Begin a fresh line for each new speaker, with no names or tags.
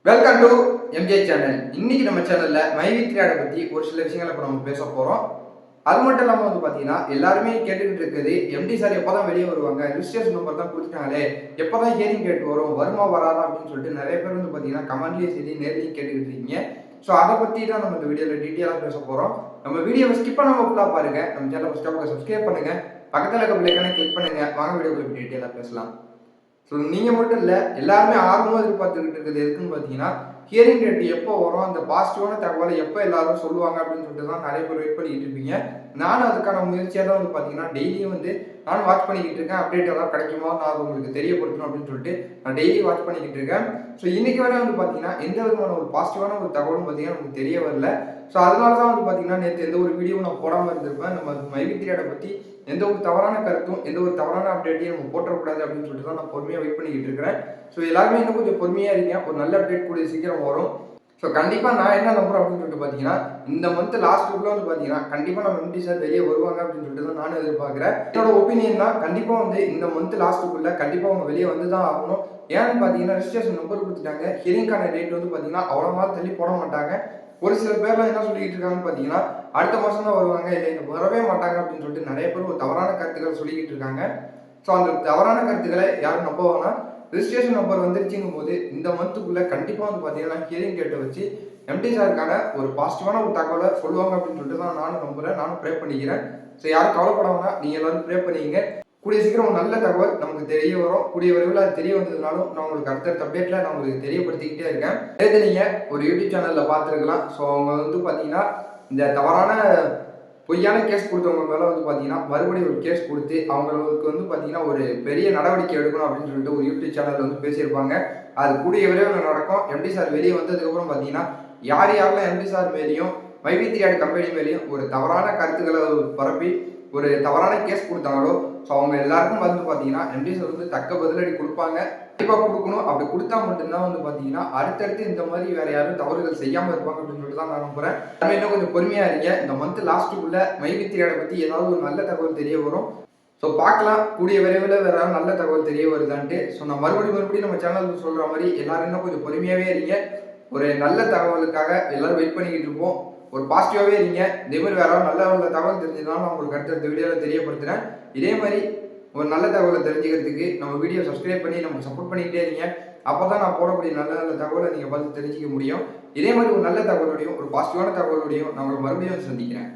Welcome to MJ channel. இன்னைக்கு நம்ம சேனல்ல மைவித்ரியாட பத்தி ஒரு சில விஷயங்களை இப்போ நம்ம பேச போறோம். அது மட்டும் இல்லாம பாத்தீங்கன்னா எல்லாருமே கேட்டுக்கிட்டு இருக்குது, எம்டி சார் எப்பதான் வெளியே வருவாங்க, ரிஜிஸ்ட்ரேஷன் நம்பர் தான் கொடுத்துட்டாங்களே, எப்பதான் ஹியரிங் டேட் வரும், வருமா வராதா அப்படின்னு சொல்லிட்டு நிறைய பேர் பாத்தீங்கன்னா கமெண்ட்லயும் சரி நேர்லயும் கேட்டுக்கிட்டு இருக்கீங்க. ஸோ அதை பத்தி தான் நம்ம இந்த வீடியோல டீட்டெயிலாக பேச போறோம். நம்ம வீடியோவை ஸ்கிப் பண்ணாம ஃபுல்லா பாருங்க. நம்ம சேனலை ஃபர்ஸ்ட் சப்ஸ்கிரைப் பண்ணுங்க, பக்கத்துல இருக்க பெல் ஐகானை கிளிக் பண்ணுங்க. வாங்க வீடியோக்குள்ள டீட்டெயிலாக பேசலாம். ஸோ நீங்கள் மட்டும் இல்லை, எல்லாருமே ஆர்வமாக எதிர்பார்த்துக்கிட்டு இருக்குது எதுக்குன்னு பார்த்தீங்கன்னா, ஹியரிங் டேட் எப்போ வரும், அந்த பாசிட்டிவான தகவலை எப்போ எல்லாரும் சொல்லுவாங்க அப்படின்னு சொல்லிட்டு தான் நிறைய பேர் வெயிட் பண்ணிக்கிட்டு இருப்பீங்க. நானும் அதுக்கான முயற்சியாக தான் பார்த்தீங்கன்னா டெய்லியும் நானும் வாட்ச் பண்ணிக்கிட்டு இருக்கேன். அப்டேட் ஏதாவது கிடைக்குமோ நான் உங்களுக்கு தெரியப்படுத்தணும் அப்படின்னு சொல்லிட்டு நான் டெய்லி வாட்ச் பண்ணிக்கிட்டு இருக்கேன். ஸோ இன்னைக்கு வரை பார்த்தீங்கன்னா எந்த விதமான ஒரு பாசிட்டிவான ஒரு தகவலும் பார்த்தீங்கன்னா நமக்கு தெரிய வரல. ஸோ அதனால தான் பார்த்தீங்கன்னா நேற்று எந்த ஒரு வீடியோவும் நான் போடாமல் இருந்திருப்பேன். நம்ம மைவித்ரியாட பற்றி எந்த ஒரு தவறான கருத்தும் எந்த ஒரு தவறான அப்டேட்டையும் நம்ம போட்டக்கூடாது அப்படின்னு சொல்லிட்டு தான் நான் பொறுமையாக வெயிட் பண்ணிக்கிட்டு இருக்கிறேன். ஸோ எல்லாருமே இன்னும் கொஞ்சம் பொறுமையாக இருக்கீங்க. ஒரு நல்ல அப்டேட் கூடிய சீக்கிரம் வரும். ஸோ கண்டிப்பாக நான் என்ன நம்புறேன் அப்படின்னு சொல்லிட்டு பார்த்தீங்கன்னா, இந்த மந்த் லாஸ்ட் வீக்கில் பார்த்தீங்கன்னா கண்டிப்பாக நம்ம எம்டி சார் வெளியே வருவாங்க அப்படின்னு சொல்லிட்டு தான் நானும் எதிர்பார்க்குறேன். என்னோட ஒப்பீனியன் தான், கண்டிப்பாக இந்த மந்த் லாஸ்ட் வீக்குள்ள கண்டிப்பாக அவங்க வெளியே வந்து தான் ஆகணும். ஏன்னு பார்த்தீங்கன்னா ரிஜிஸ்ட்ரேஷன் நம்பர் கொடுத்துட்டாங்க. ஹியரிங்கான டேட் பார்த்தீங்கன்னா அவ்வளோ நாள் தள்ளி போட மாட்டாங்க. ஒரு சில பேர்லாம் என்ன சொல்லிட்டு இருக்காங்கன்னு பார்த்தீங்கன்னா, அடுத்த மாதம் தான் வருவாங்க, இல்லை இந்த வரவே மாட்டாங்க அப்படின்னு சொல்லிட்டு நிறைய பேர் ஒரு தவறான கருத்துக்கள் சொல்லிக்கிட்டு இருக்காங்க. ஸோ அந்த தவறான கருத்துக்களை யாரும் நம்புவாங்கன்னா, ரிஜிஸ்ட்ரேஷன் நம்பர் வந்துருச்சுங்கும் போது இந்த மந்த்துக்குள்ள கண்டிப்பாக பார்த்தீங்கன்னா ஹியரிங் டேட்டை வச்சு எம்டி சாருக்கான ஒரு பாசிட்டிவான ஒரு தகவலை சொல்லுவாங்க அப்படின்னு சொல்லிட்டு தான் நானும் நம்புறேன், நானும் ப்ரே பண்ணிக்கிறேன். ஸோ யாரும் கவலைப்படாமனா நீங்கள் எல்லாரும் ப்ரே பண்ணிக்கிங்க. கூடிய சீக்கிரம் ஒரு நல்ல தகவல் நமக்கு தெரிய வரும். கூடிய விரைவில் அது தெரிய வந்ததுனாலும் நான் உங்களுக்கு அடுத்த அப்டேட்ல நான் உங்களுக்கு தெரியப்படுத்திக்கிட்டே இருக்கேன். நேற்று நீங்கள் ஒரு யூடியூப் சேனலில் பார்த்துருக்கலாம். ஸோ அவங்க பார்த்தீங்கன்னா இந்த தவறான பொய்யான கேஸ் கொடுத்தவங்க மேலே பார்த்தீங்கன்னா மறுபடியும் ஒரு கேஸ் கொடுத்து அவங்களுக்கு பார்த்தீங்கன்னா ஒரு பெரிய நடவடிக்கை எடுக்கணும் அப்படின்னு சொல்லிட்டு ஒரு யூடியூப் சேனலில் பேசியிருப்பாங்க. அது கூடிய விரைவில் நடக்கும். எம்டி சார் வெளியே வந்ததுக்கப்புறம் பார்த்தீங்கன்னா யார் யாரெல்லாம் எம்டி சார் மேலேயும் மைவித்ரியாடு கம்பெனி மேலேயும் ஒரு தவறான கருத்துக்களை பரப்பி ஒரு தவறான கேஸ் கொடுத்தாங்களோ, ஸோ அவங்க எல்லாருக்கும் பார்த்தீங்கன்னா எம்டி சார் தக்க பதிலடி கொடுப்பாங்க. கண்டிப்பாக கொடுக்கணும். அப்படி கொடுத்தா மட்டும்தான் பார்த்தீங்கன்னா அடுத்தடுத்து இந்த மாதிரி வேற யாரும் தவறுகள் செய்யாமல் இருப்பாங்க அப்படின்னு சொல்லிட்டு தான் நான் நம்புறேன். இன்னும் கொஞ்சம் பொறுமையாக இருக்கேன். இந்த மந்த் லாஸ்ட்டுக்குள்ள மைவித்ரியாடை பற்றி ஏதாவது ஒரு நல்ல தகவல் தெரிய வரும். ஸோ பார்க்கலாம், கூடிய விரைவில் வேற நல்ல தகவல் தெரிய வருதான்ட்டு. ஸோ நான் மறுபடியும் நம்ம சேனல் சொல்கிற மாதிரி எல்லாரும் இன்னும் கொஞ்சம் பொறுமையாகவே இருங்க. ஒரு நல்ல தகவலுக்காக எல்லாரும் வெயிட் பண்ணிக்கிட்டு இருப்போம். ஒரு பாசிட்டிவாகவே இருங்க. இதே மாதிரி வேற நல்ல தகவல் தெரிஞ்சதுனாலும் நான் உங்களுக்கு அடுத்த வீடியோவில் தெரியப்படுத்துகிறேன். இதே மாதிரி ஒரு நல்ல தகவலை தெரிஞ்சுக்கிறதுக்கு நம்ம வீடியோ சப்ஸ்கிரைப் பண்ணி நம்ம சப்போர்ட் பண்ணிக்கிட்டே இருங்க. அப்போ தான் நான் போடக்கூடிய நல்ல தகவலை நீங்கள் பார்த்து தெரிஞ்சிக்க முடியும். இதே மாதிரி ஒரு நல்ல தகவலோடையும் ஒரு பாசிட்டிவான தகவலோடையும் நான் உங்களை மறுபடியும் சந்திக்கிறேன்.